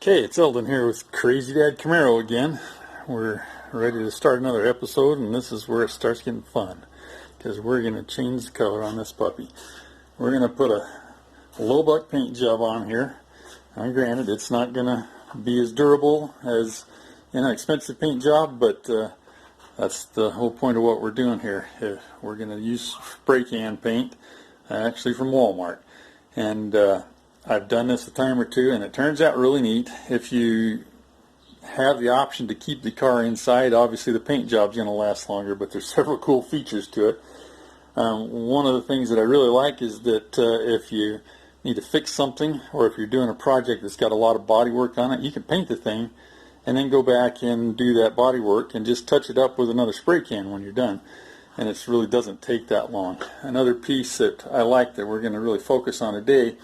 Okay, it's Eldon here with Crazy Dad Camaro again. We're ready to start another episode, and this is where it starts getting fun, because we're going to change the color on this puppy. We're going to put a low buck paint job on here. Now, granted, it's not going to be as durable as an expensive paint job, but that's the whole point of what we're doing here. We're going to use spray can paint, actually from Walmart, and I've done this a time or two, and it turns out really neat. If you have the option to keep the car inside, obviously the paint job's going to last longer, but there's several cool features to it. One of the things that I really like is that if you need to fix something, or if you're doing a project that's got a lot of body work on it, you can paint the thing and then go back and do that body work and just touch it up with another spray can when you're done. And it really doesn't take that long. Another piece that I like that we're going to really focus on today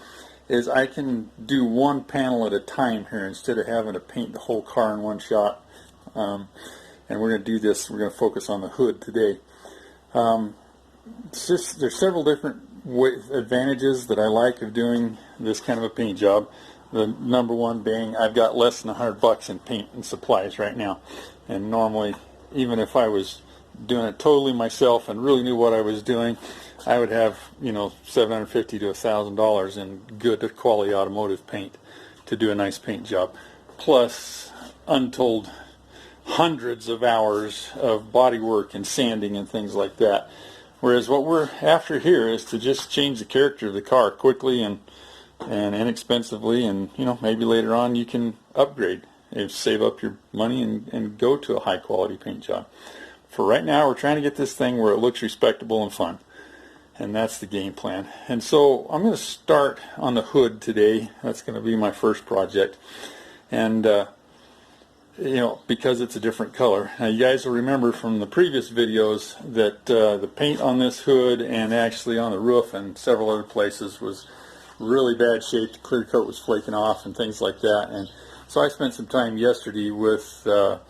is I can do one panel at a time here instead of having to paint the whole car in one shot. And we're going to do this, we're going to focus on the hood today. There's several different advantages that I like of doing this kind of a paint job. The number one being I've got less than $100 in paint and supplies right now. And normally, even if I was doing it totally myself and really knew what I was doing, I would have, $750 to $1,000 in good quality automotive paint to do a nice paint job, plus untold hundreds of hours of body work and sanding and things like that. Whereas what we're after here is to just change the character of the car quickly and inexpensively, and maybe later on you can upgrade and save up your money and go to a high quality paint job. For right now, we're trying to get this thing where it looks respectable and fun. And that's the game plan. And so I'm going to start on the hood today. That's going to be my first project. And, because it's a different color. Now, you guys will remember from the previous videos that the paint on this hood and actually on the roof and several other places was really bad shape. The clear coat was flaking off and things like that. And so I spent some time yesterday with a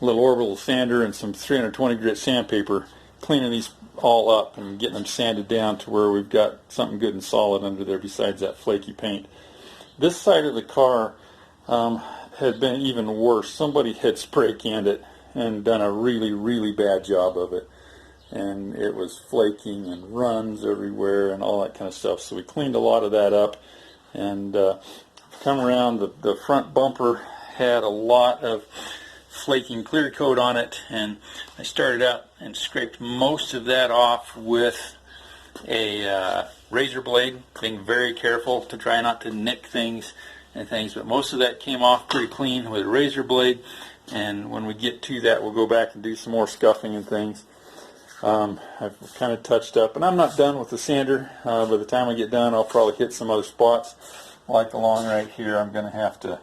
little orbital sander and some 320 grit sandpaper cleaning these all up and getting them sanded down to where we've got something good and solid under there besides that flaky paint. This side of the car had been even worse. Somebody had spray canned it and done a really, really bad job of it. And it was flaking and runs everywhere and all that kind of stuff. So we cleaned a lot of that up. And come around, the front bumper had a lot of flaking clear coat on it, and I started out and scraped most of that off with a razor blade, being very careful to try not to nick things and things, but most of that came off pretty clean with a razor blade. And when we get to that, we'll go back and do some more scuffing and things. I've kind of touched up, and I'm not done with the sander. By the time I get done, I'll probably hit some other spots like along right here. I'm going to have to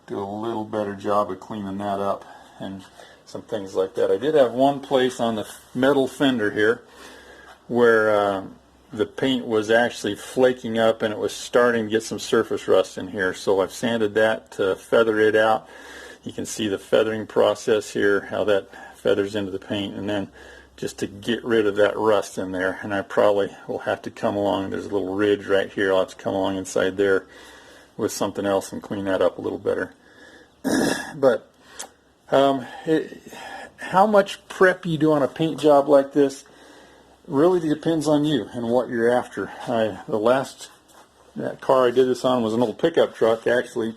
do a little better job of cleaning that up and some things like that. I did have one place on the metal fender here where the paint was actually flaking up and it was starting to get some surface rust in here. So I've sanded that to feather it out. You can see the feathering process here, how that feathers into the paint, and then just to get rid of that rust in there. And I probably will have to come along, there's a little ridge right here, I'll have to come along inside there with something else and clean that up a little better. But how much prep you do on a paint job like this really depends on you and what you're after. That car I did this on was an old pickup truck actually,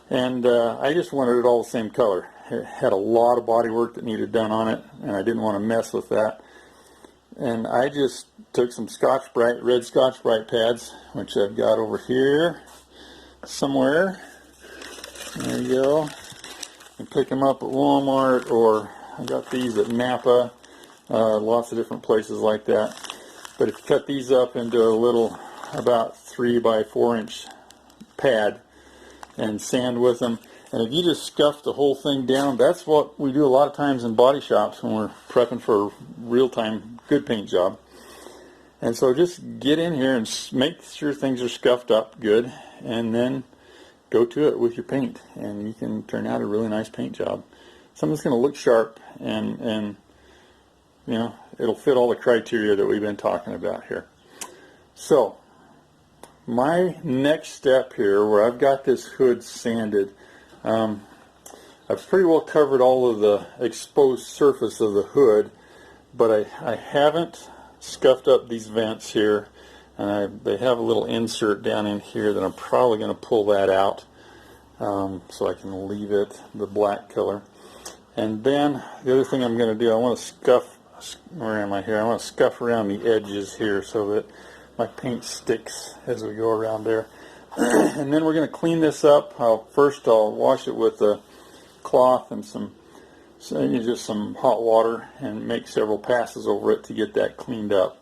and I just wanted it all the same color. It had a lot of body work that needed done on it, and I didn't want to mess with that. And I just took some red Scotch-Brite pads, which I've got over here somewhere. There you go. You can pick them up at Walmart, or I got these at Napa, lots of different places like that. But if you cut these up into a little about 3 by 4 inch pad and sand with them, and if you just scuff the whole thing down, that's what we do a lot of times in body shops when we're prepping for a real-time good paint job. And so just get in here and make sure things are scuffed up good, and then go to it with your paint, and you can turn out a really nice paint job. Something that's going to look sharp, and it'll fit all the criteria that we've been talking about here. So my next step here, where I've got this hood sanded, I've pretty well covered all of the exposed surface of the hood, but I haven't scuffed up these vents here, and they have a little insert down in here that I'm probably going to pull that out, so I can leave it the black color. And then the other thing I'm going to do, I want to scuff, where am I here? I want to scuff around the edges here so that my paint sticks as we go around there. And then we're going to clean this up. First I'll wash it with a cloth and just some hot water and make several passes over it to get that cleaned up.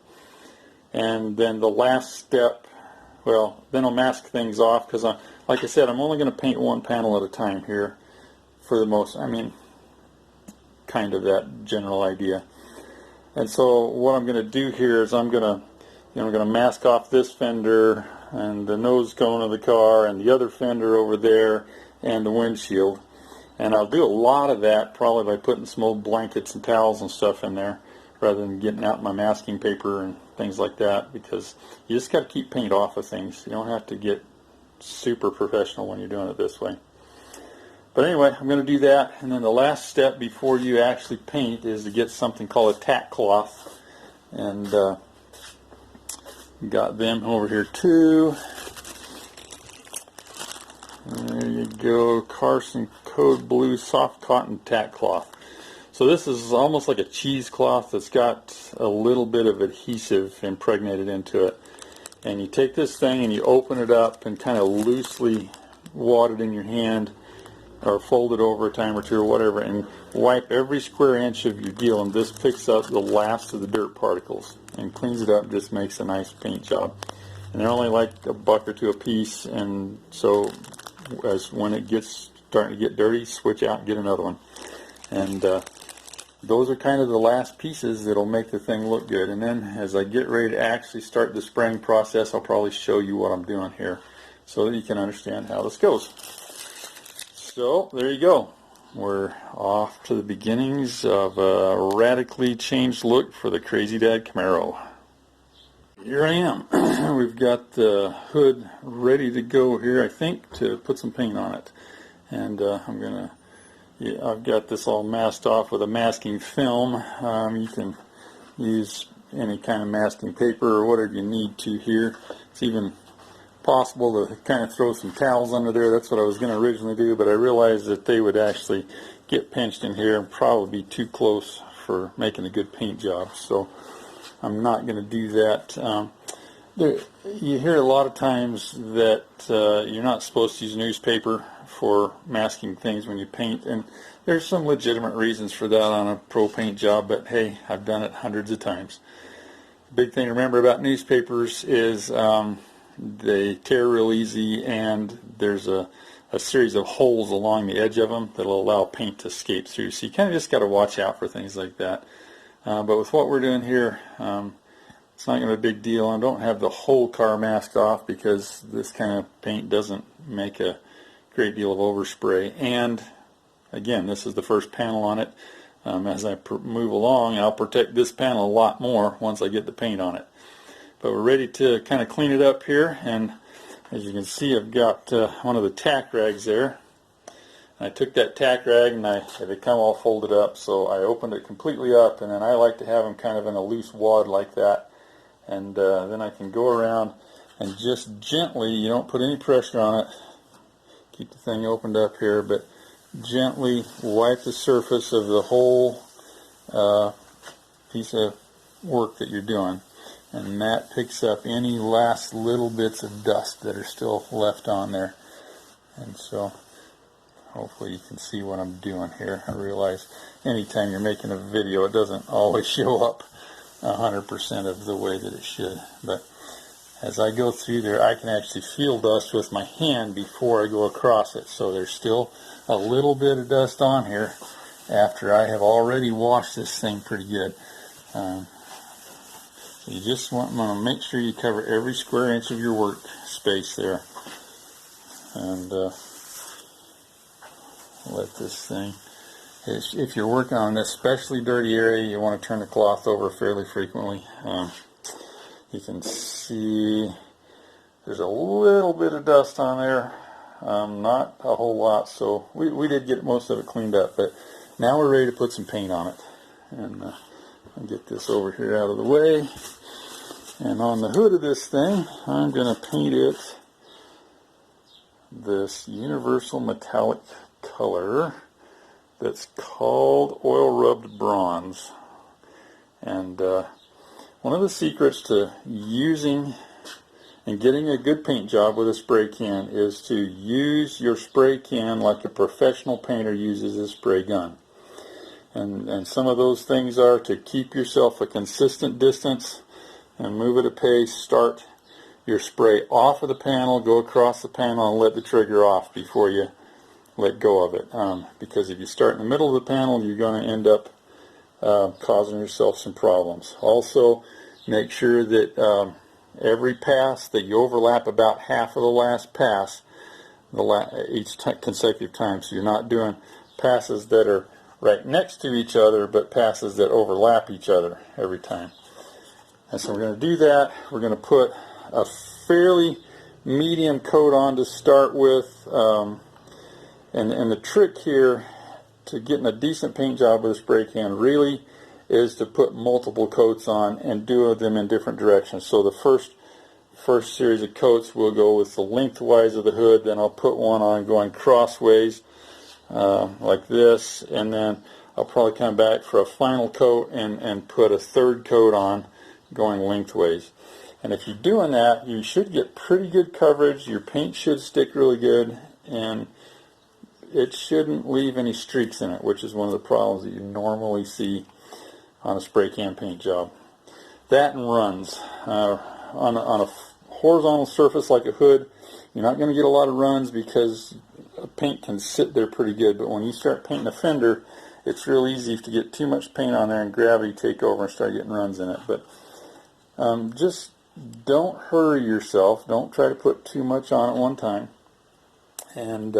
And then the last step, well, then I'll mask things off, because like I said, I'm only going to paint one panel at a time here for the most, kind of that general idea. And so what I'm going to do here is I'm going to mask off this fender and the nose cone of the car and the other fender over there and the windshield. And I'll do a lot of that probably by putting some old blankets and towels and stuff in there rather than getting out my masking paper and things like that, because you just got to keep paint off of things. You don't have to get super professional when you're doing it this way. But anyway, I'm going to do that, and then the last step before you actually paint is to get something called a tack cloth, and got them over here too. There you go, Carson Code Blue Soft Cotton Tack Cloth. So this is almost like a cheesecloth that's got a little bit of adhesive impregnated into it. And you take this thing and you open it up and kind of loosely wad it in your hand, or fold it over a time or two or whatever, and wipe every square inch of your deal, and this picks up the last of the dirt particles and cleans it up, just makes a nice paint job. And they're only like $1 or $2 a piece, and so as when it gets starting to get dirty, switch out and get another one. And those are kind of the last pieces that'll make the thing look good. And then as I get ready to actually start the spraying process, I'll probably show you what I'm doing here so that you can understand how this goes. So there you go. We're off to the beginnings of a radically changed look for the Crazy Dad Camaro. Here I am. We've got the hood ready to go here, I think, to put some paint on it. And I've got this all masked off with a masking film. You can use any kind of masking paper or whatever you need to here. It's even possible to kind of throw some towels under there. That's what I was going to originally do, but I realized that they would actually get pinched in here and probably be too close for making a good paint job, so I'm not going to do that. You hear a lot of times that you're not supposed to use newspaper for masking things when you paint, and there's some legitimate reasons for that on a pro paint job, but hey, I've done it hundreds of times. The big thing to remember about newspapers is they tear real easy, and there's a series of holes along the edge of them that'll allow paint to escape through. So you kind of just got to watch out for things like that. But with what we're doing here, it's not going to be a big deal. I don't have the whole car masked off because this kind of paint doesn't make a great deal of overspray. And again, this is the first panel on it. As I move along, I'll protect this panel a lot more once I get the paint on it. But we're ready to kind of clean it up here, and as you can see, I've got one of the tack rags there. And I took that tack rag and they come all folded up, so I opened it completely up, and then I like to have them kind of in a loose wad like that. And then I can go around and just gently, you don't put any pressure on it, keep the thing opened up here, but gently wipe the surface of the whole piece of work that you're doing. And that picks up any last little bits of dust that are still left on there. And so hopefully you can see what I'm doing here. I realize anytime you're making a video, it doesn't always show up 100% of the way that it should. But as I go through there, I can actually feel dust with my hand before I go across it. So there's still a little bit of dust on here after I have already washed this thing pretty good. You just want to make sure you cover every square inch of your work space there, and let this thing, if you're working on an especially dirty area, you want to turn the cloth over fairly frequently. You can see There's a little bit of dust on there, not a whole lot, so we did get most of it cleaned up, but now we're ready to put some paint on it. And I'll get this over here out of the way. And on the hood of this thing, I'm going to paint it this universal metallic color that's called oil rubbed bronze. And one of the secrets to using and getting a good paint job with a spray can is to use your spray can like a professional painter uses a spray gun. And some of those things are to keep yourself a consistent distance and move at a pace. Start your spray off of the panel, go across the panel, and let the trigger off before you let go of it. Because if you start in the middle of the panel, you're going to end up causing yourself some problems. Also, make sure that every pass that you overlap about half of the last pass each consecutive time. So you're not doing passes that are right next to each other, but passes that overlap each other every time. And so we're going to do that. We're going to put a fairly medium coat on to start with. And the trick here to getting a decent paint job with a spray can really is to put multiple coats on and do them in different directions. So the first series of coats will go with the lengthwise of the hood, then I'll put one on going crossways like this, and then I'll probably come back for a final coat and put a third coat on going lengthways. And if you're doing that, you should get pretty good coverage, your paint should stick really good, and it shouldn't leave any streaks in it, which is one of the problems that you normally see on a spray can paint job. That and runs. On a horizontal surface like a hood, you're not going to get a lot of runs because paint can sit there pretty good, but when you start painting a fender, it's real easy to get too much paint on there and gravity take over and start getting runs in it. But just don't hurry yourself. Don't try to put too much on at one time, and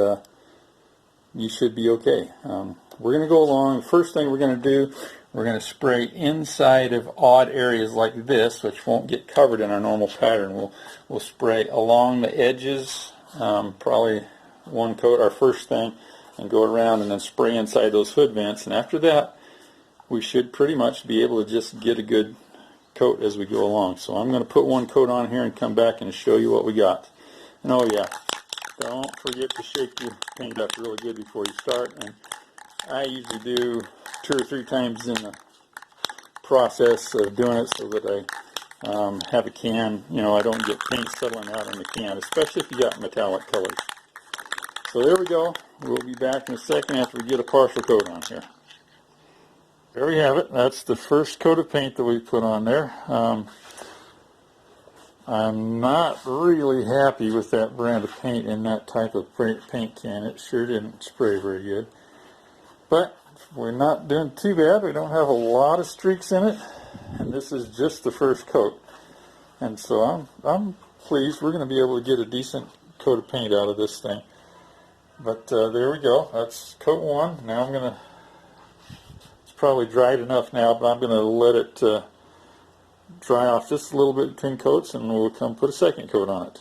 you should be okay. We're going to go along. The first thing we're going to do, we're going to spray inside of odd areas like this, which won't get covered in our normal pattern. We'll spray along the edges, probably one coat, our first thing, and go around and then spray inside those hood vents. And after that, we should pretty much be able to just get a good coat as we go along. So I'm going to put one coat on here and come back and show you what we got. And oh yeah, don't forget to shake your paint up really good before you start. And I usually do 2 or 3 times in the process of doing it so that I have a can, I don't get paint settling out in the can, especially if you got metallic colors. So there we go. We'll be back in a second after we get a partial coat on here. There we have it. That's the first coat of paint that we put on there. I'm not really happy with that brand of paint in that type of paint can. It sure didn't spray very good. But we're not doing too bad. We don't have a lot of streaks in it. And this is just the first coat. And so I'm pleased. We're going to be able to get a decent coat of paint out of this thing. But there we go. That's coat 1. Now I'm going to, it's probably dried enough now, but I'm going to let it dry off just a little bit between coats, and we'll come put a second coat on it.